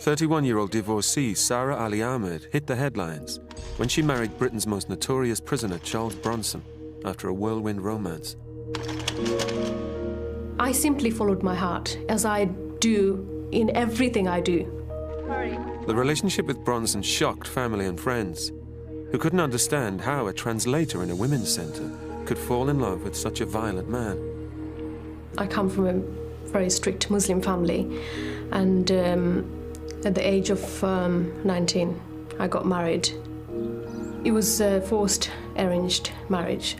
31-year-old divorcee Sara Ali Ahmed hit the headlines when she married Britain's most notorious prisoner, Charles Bronson, after a whirlwind romance. I simply followed my heart, as I do in everything I do. The relationship with Bronson shocked family and friends, who couldn't understand how a translator in a women's centre could fall in love with such a violent man. I come from a very strict Muslim family, and at the age of 19, I got married. It was a forced, arranged marriage.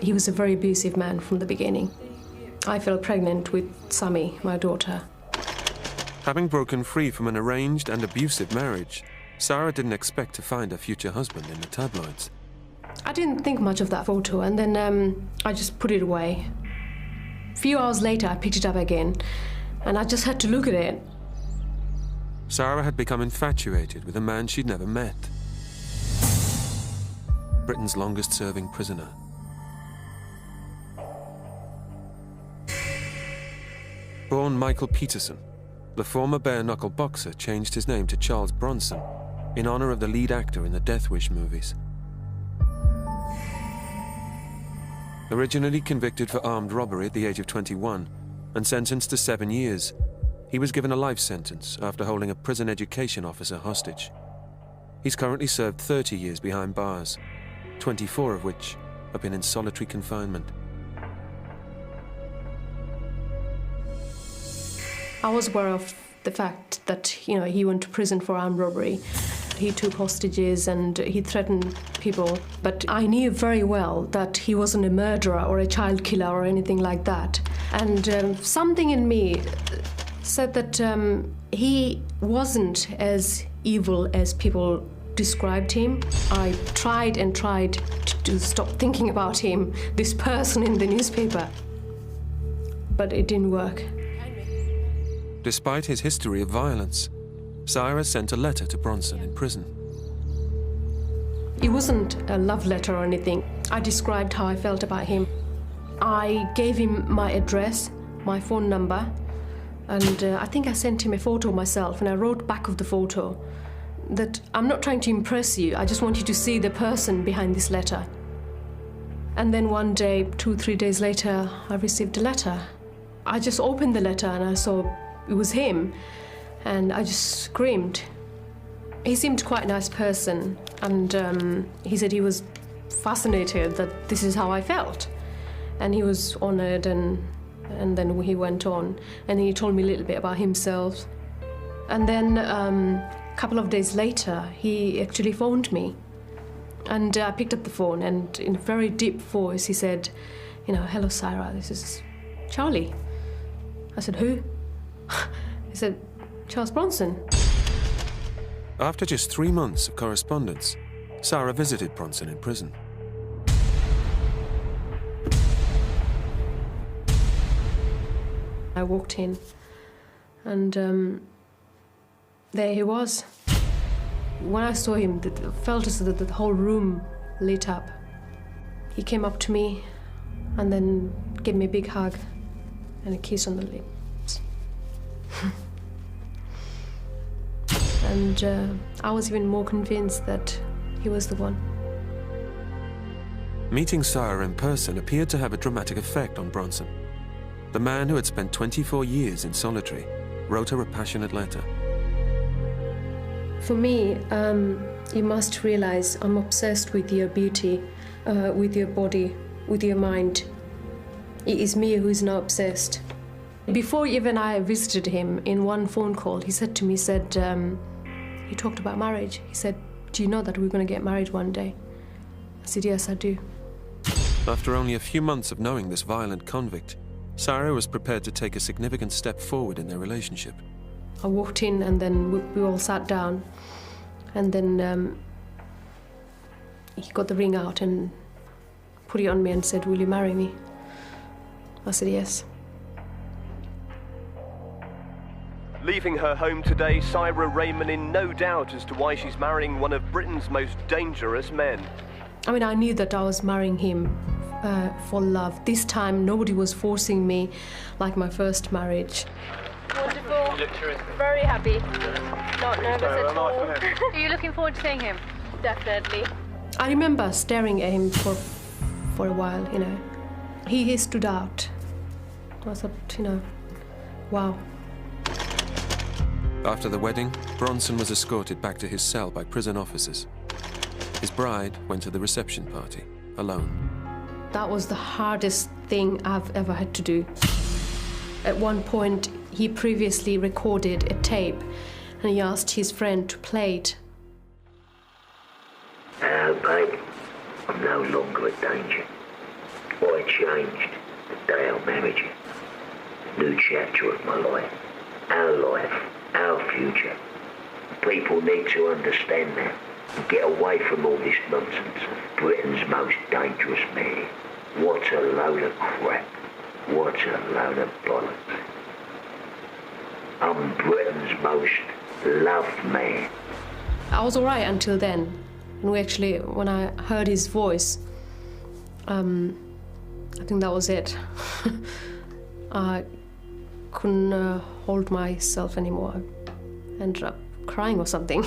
He was a very abusive man from the beginning. I fell pregnant with Sami, my daughter. Having broken free from an arranged and abusive marriage, Sara didn't expect to find a future husband in the tabloids. I didn't think much of that photo, and then I just put it away. A few hours later, I picked it up again, and I just had to look at it. Sara had become infatuated with a man she'd never met. Britain's longest-serving prisoner. Born Michael Peterson, the former bare-knuckle boxer changed his name to Charles Bronson in honor of the lead actor in the Death Wish movies. Originally convicted for armed robbery at the age of 21 and sentenced to 7 years, he was given a life sentence after holding a prison education officer hostage. He's currently served 30 years behind bars, 24 of which have been in solitary confinement. I was aware of the fact that, he went to prison for armed robbery. He took hostages and he threatened people. But I knew very well that he wasn't a murderer or a child killer or anything like that. And something in me said that he wasn't as evil as people described him. I tried and tried to stop thinking about him, this person in the newspaper. But it didn't work. Despite his history of violence, Sara sent a letter to Bronson in prison. It wasn't a love letter or anything. I described how I felt about him. I gave him my address, my phone number, and I think I sent him a photo myself, and I wrote back of the photo that I'm not trying to impress you, I just want you to see the person behind this letter. And then one day, 2-3 days later, I received a letter. I just opened the letter and I saw it was him, and I just screamed. He seemed quite a nice person, and he said he was fascinated that this is how I felt. And he was honored, and then he went on, and he told me a little bit about himself. And then a couple of days later, he actually phoned me. And I picked up the phone, and in a very deep voice, he said, "Hello, Sara, this is Charlie." I said, "Who?" He said, "Charles Bronson." After just 3 months of correspondence, Sara visited Bronson in prison. I walked in, and there he was. When I saw him, I felt as though the whole room lit up. He came up to me and then gave me a big hug and a kiss on the lips. And I was even more convinced that he was the one. Meeting Sara in person appeared to have a dramatic effect on Bronson. The man who had spent 24 years in solitary wrote her a passionate letter. For me, you must realize I'm obsessed with your beauty, with your body, with your mind. It is me who is now obsessed. Before even I visited him, in one phone call, he said to me, he talked about marriage. He said, "Do you know that we're going to get married one day?" I said, "Yes, I do." After only a few months of knowing this violent convict, Sara was prepared to take a significant step forward in their relationship. I walked in, and then we all sat down, and then he got the ring out and put it on me and said, "Will you marry me?" I said, "Yes." Leaving her home today, Sara Raymond in no doubt as to why she's marrying one of Britain's most dangerous men. I mean, I knew that I was marrying him for love. This time, nobody was forcing me like my first marriage. Wonderful. Very happy. Not nervous at all. Are you looking forward to seeing him? Definitely. I remember staring at him for a while, you know. He stood out. I thought, you know, wow. After the wedding, Bronson was escorted back to his cell by prison officers. His bride went to the reception party, alone. That was the hardest thing I've ever had to do. At one point, he previously recorded a tape and he asked his friend to play it. Babe, I'm no longer a danger. I changed the day I married you. New chapter of my life. Our future. People need to understand that and get away from all this nonsense of Britain's most dangerous man. What a load of crap. What a load of bollocks. I'm Britain's most loved man. I was all right until then. And when I heard his voice, I think that was it. I couldn't hold myself anymore. I ended up crying or something.